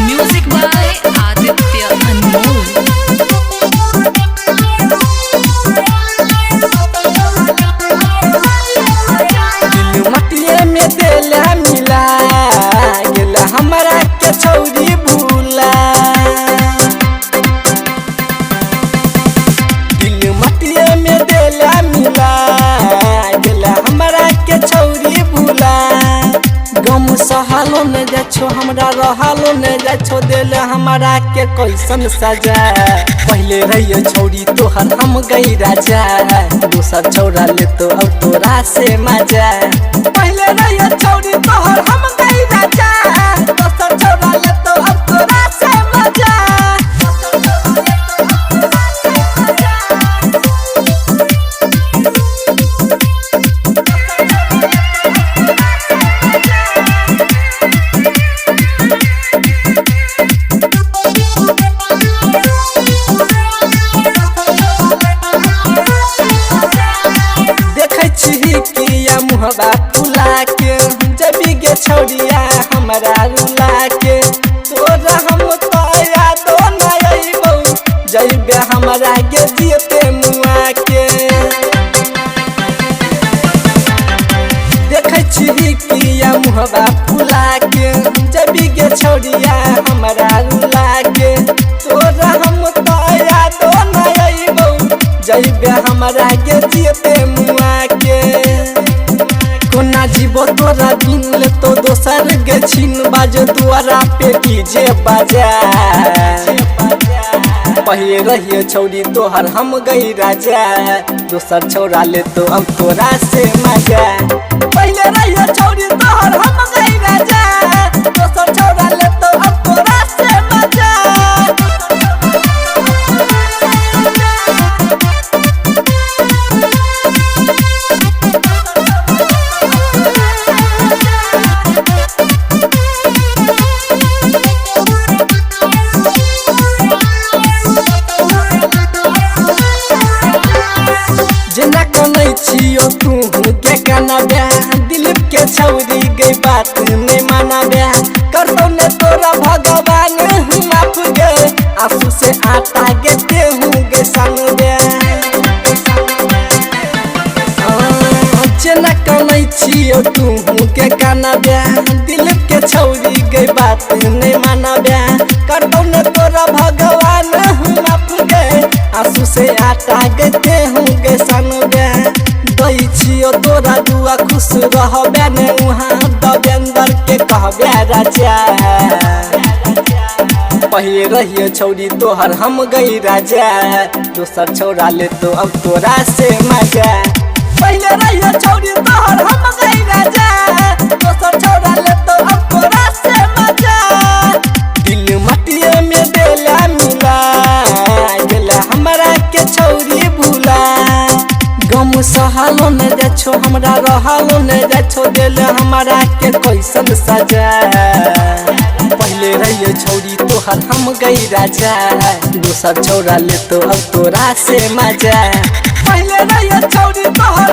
Music by Aditya अनमोल। दिल मटिए में देला मिला गेला हमरा के छौरी भूला। दिल मटिए में देला मिला गेला हमरा के छौरी भूला। गम सहलो न जाछो हमरा रहलो न जाछो देला हमरा के कैसन सजा। पहले रहियो छौरी तोहर हम गई राजा, दूसर छौरा ले तो अब तोरा से मजा। पहले रहियो छौरी तोहर हम गई राजा, दूसर छौरा ले तो अब तोरा से मजा। देखै छी किया मुहबा फुला के, जबी गे छौरिया हमरा रुला के। तोरा हम तो यादो न अइबौ, जइबे हमरा गे जियते मुआ के। देखै छी किया मुहबा फुला के, जबी गे छौरिया हमरा रुला के। तोरा हम तो यादो न अइबौ, जइबे हमरा गे जियते मुआ के। कोना जीवो तोरा दिन ले तो दोसर गे छीन बाज दुआरा पे डीजे बाजा। पहले रहिए छौरी तोहर हम गई राजा, दोसर छौरा ले तो अब तोरा से मजा। पहले रहिए छौरी तोहर हम गई राजा, दोसर छौरा ले तो अब तोरा से मजा। जेना कनै छियो तू के गाना ब्या, दिलीप के छौरी गई बात नहीं माना ब्या। करतो ने तोरा भगवान माफ गे, आंसू से आटा गे देहूँ गे संग ब्या। जेना कनै छियो तू के गाना ब्या, दिलीप के छौरी गई बात नहीं माना ब्या। करतो ने तोरा भगवान माफ गे, आंसू से आटा गे देहूँ गे संग ब्या। दई छियो तोरा दुआ खुश रहबे ने उहाँ दबेंदर के कहबे राजा। पहले रहिए छौरी तोहर हम गई राजा, दोसर छौरा ले तो अब तोरा से मजा। पहले रहिए छौरी तोहर हम गई राजा, दोसर छौरा ले तो अब तोरा से मजा। दिल मटिए में देला मिला गेला हमरा के छौरी भूला। गम सहलो न जाछो हमरा रहलो न जाछो देला हमरा के कैसन सजा। पहले रहिए छौरी तोहर हम गई राजा, दोसर छौरा ले तो अब तोरा से मजा। पहले रहिए छौरी तोहर